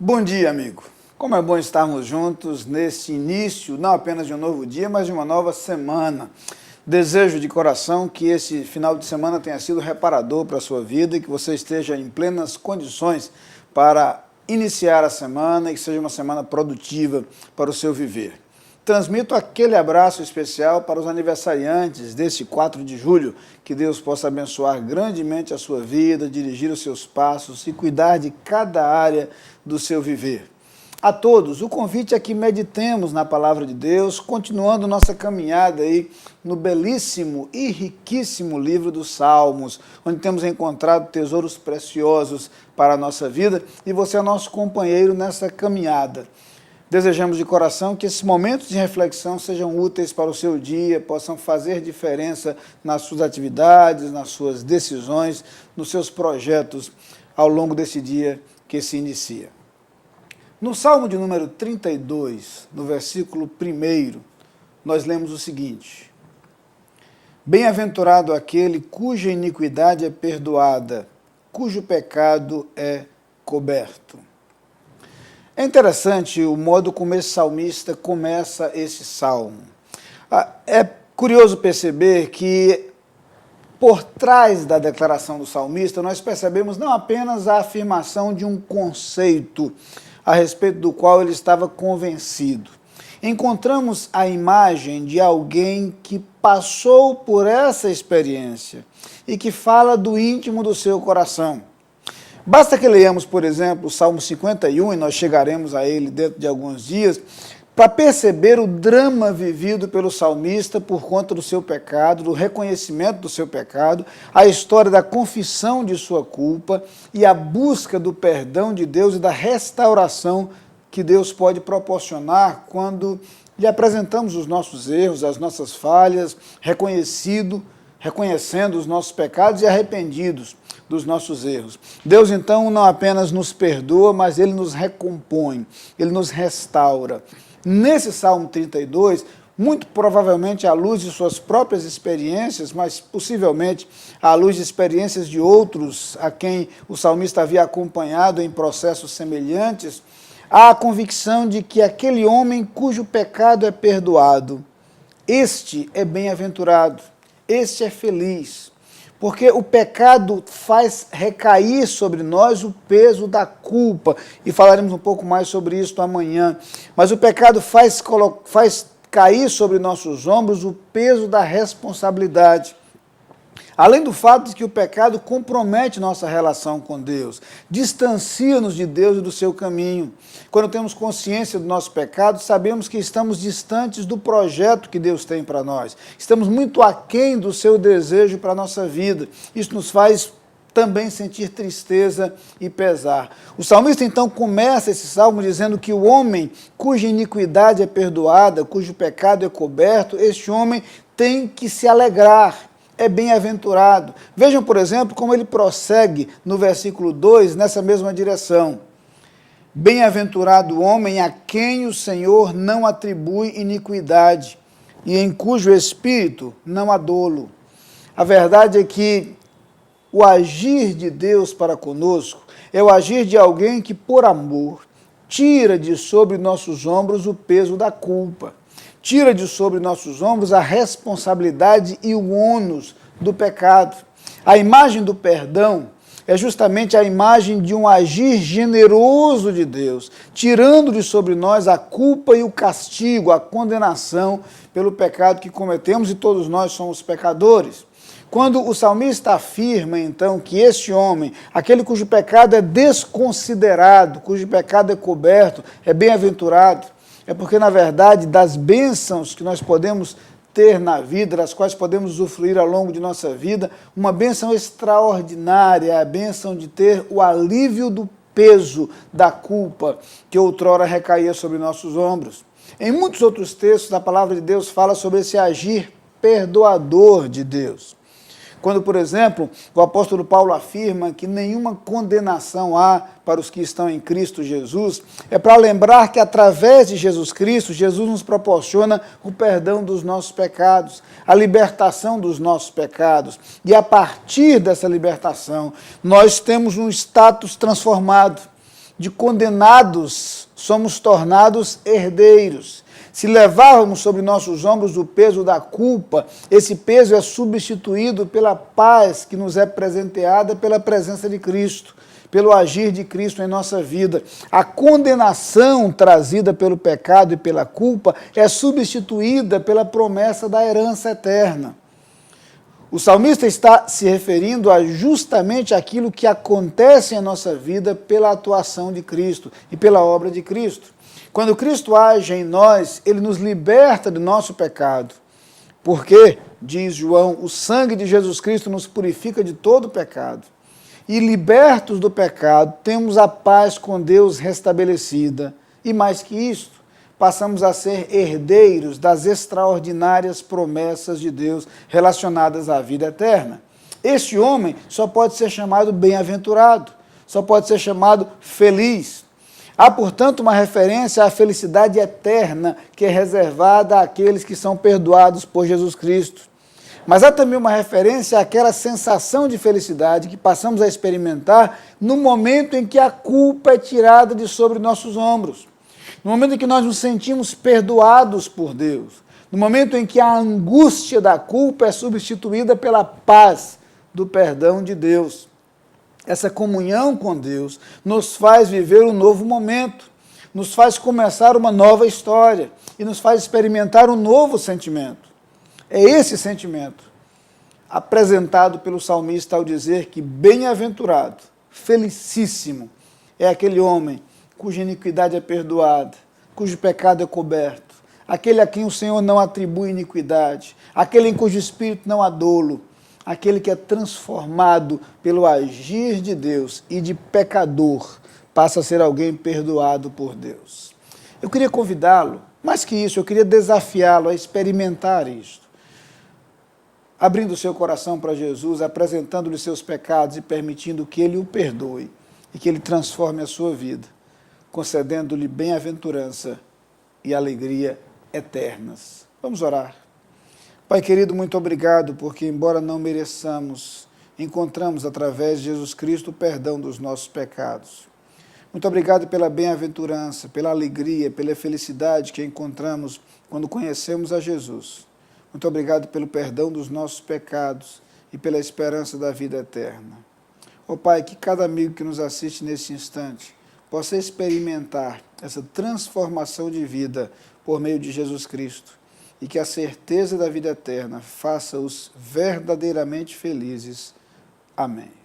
Bom dia, amigo. Como é bom estarmos juntos nesse início, não apenas de um novo dia, mas de uma nova semana. Desejo de coração que esse final de semana tenha sido reparador para a sua vida e que você esteja em plenas condições para iniciar a semana e que seja uma semana produtiva para o seu viver. Transmito aquele abraço especial para os aniversariantes desse 4 de julho, que Deus possa abençoar grandemente a sua vida, dirigir os seus passos e cuidar de cada área do seu viver. A todos, o convite é que meditemos na palavra de Deus, continuando nossa caminhada aí no belíssimo e riquíssimo livro dos Salmos, onde temos encontrado tesouros preciosos para a nossa vida e você é nosso companheiro nessa caminhada. Desejamos de coração que esses momentos de reflexão sejam úteis para o seu dia, possam fazer diferença nas suas atividades, nas suas decisões, nos seus projetos ao longo desse dia que se inicia. No Salmo de número 32, no versículo 1, nós lemos o seguinte: Bem-aventurado aquele cuja iniquidade é perdoada, cujo pecado é coberto. É interessante o modo como esse salmista começa esse salmo. É curioso perceber que por trás da declaração do salmista nós percebemos não apenas a afirmação de um conceito a respeito do qual ele estava convencido. Encontramos a imagem de alguém que passou por essa experiência e que fala do íntimo do seu coração. Basta que leiamos, por exemplo, o Salmo 51, e nós chegaremos a ele dentro de alguns dias, para perceber o drama vivido pelo salmista por conta do seu pecado, do reconhecimento do seu pecado, a história da confissão de sua culpa e a busca do perdão de Deus e da restauração que Deus pode proporcionar quando lhe apresentamos os nossos erros, as nossas falhas, reconhecendo os nossos pecados e arrependidos dos nossos erros. Deus, então, não apenas nos perdoa, mas Ele nos recompõe, Ele nos restaura. Nesse Salmo 32, muito provavelmente à luz de suas próprias experiências, mas possivelmente à luz de experiências de outros a quem o salmista havia acompanhado em processos semelhantes, há a convicção de que aquele homem cujo pecado é perdoado, este é bem-aventurado, este é feliz. Porque o pecado faz recair sobre nós o peso da culpa, e falaremos um pouco mais sobre isso amanhã. Mas o pecado faz cair sobre nossos ombros o peso da responsabilidade. Além do fato de que o pecado compromete nossa relação com Deus, distancia-nos de Deus e do seu caminho. Quando temos consciência do nosso pecado, sabemos que estamos distantes do projeto que Deus tem para nós. Estamos muito aquém do seu desejo para a nossa vida. Isso nos faz também sentir tristeza e pesar. O salmista então começa esse salmo dizendo que o homem cuja iniquidade é perdoada, cujo pecado é coberto, este homem tem que se alegrar. É bem-aventurado. Vejam, por exemplo, como ele prossegue no versículo 2, nessa mesma direção. Bem-aventurado o homem a quem o Senhor não atribui iniquidade e em cujo espírito não há dolo. A verdade é que o agir de Deus para conosco é o agir de alguém que, por amor, tira de sobre nossos ombros o peso da culpa. Tira de sobre nossos ombros a responsabilidade e o ônus do pecado. A imagem do perdão é justamente a imagem de um agir generoso de Deus, tirando de sobre nós a culpa e o castigo, a condenação pelo pecado que cometemos, e todos nós somos pecadores. Quando o salmista afirma, então, que este homem, aquele cujo pecado é desconsiderado, cujo pecado é coberto, é bem-aventurado, é porque, na verdade, das bênçãos que nós podemos ter na vida, das quais podemos usufruir ao longo de nossa vida, uma bênção extraordinária é a bênção de ter o alívio do peso da culpa que outrora recaía sobre nossos ombros. Em muitos outros textos, a palavra de Deus fala sobre esse agir perdoador de Deus. Quando, por exemplo, o apóstolo Paulo afirma que nenhuma condenação há para os que estão em Cristo Jesus, é para lembrar que através de Jesus Cristo, Jesus nos proporciona o perdão dos nossos pecados, a libertação dos nossos pecados. E a partir dessa libertação, nós temos um status transformado. de condenados, somos tornados herdeiros. Se levávamos sobre nossos ombros o peso da culpa, esse peso é substituído pela paz que nos é presenteada pela presença de Cristo, pelo agir de Cristo em nossa vida. A condenação trazida pelo pecado e pela culpa é substituída pela promessa da herança eterna. O salmista está se referindo a justamente aquilo que acontece em nossa vida pela atuação de Cristo e pela obra de Cristo. Quando Cristo age em nós, ele nos liberta do nosso pecado. Porque, diz João, o sangue de Jesus Cristo nos purifica de todo pecado. E libertos do pecado, temos a paz com Deus restabelecida. E mais que isto, passamos a ser herdeiros das extraordinárias promessas de Deus relacionadas à vida eterna. Este homem só pode ser chamado bem-aventurado, só pode ser chamado feliz. Há, portanto, uma referência à felicidade eterna que é reservada àqueles que são perdoados por Jesus Cristo. Mas há também uma referência àquela sensação de felicidade que passamos a experimentar no momento em que a culpa é tirada de sobre nossos ombros. No momento em que nós nos sentimos perdoados por Deus. No momento em que a angústia da culpa é substituída pela paz do perdão de Deus. Essa comunhão com Deus nos faz viver um novo momento, nos faz começar uma nova história e nos faz experimentar um novo sentimento. É esse sentimento apresentado pelo salmista ao dizer que bem-aventurado, felicíssimo, é aquele homem cuja iniquidade é perdoada, cujo pecado é coberto, aquele a quem o Senhor não atribui iniquidade, aquele em cujo espírito não há dolo, aquele que é transformado pelo agir de Deus e de pecador passa a ser alguém perdoado por Deus. Eu queria convidá-lo, mais que isso, eu queria desafiá-lo a experimentar isto. Abrindo o seu coração para Jesus, apresentando-lhe seus pecados e permitindo que Ele o perdoe e que Ele transforme a sua vida, concedendo-lhe bem-aventurança e alegria eternas. Vamos orar. Pai querido, muito obrigado, porque embora não mereçamos, encontramos através de Jesus Cristo o perdão dos nossos pecados. Muito obrigado pela bem-aventurança, pela alegria, pela felicidade que encontramos quando conhecemos a Jesus. Muito obrigado pelo perdão dos nossos pecados e pela esperança da vida eterna. Ó Pai, que cada amigo que nos assiste nesse instante possa experimentar essa transformação de vida por meio de Jesus Cristo. E que a certeza da vida eterna faça-os verdadeiramente felizes. Amém.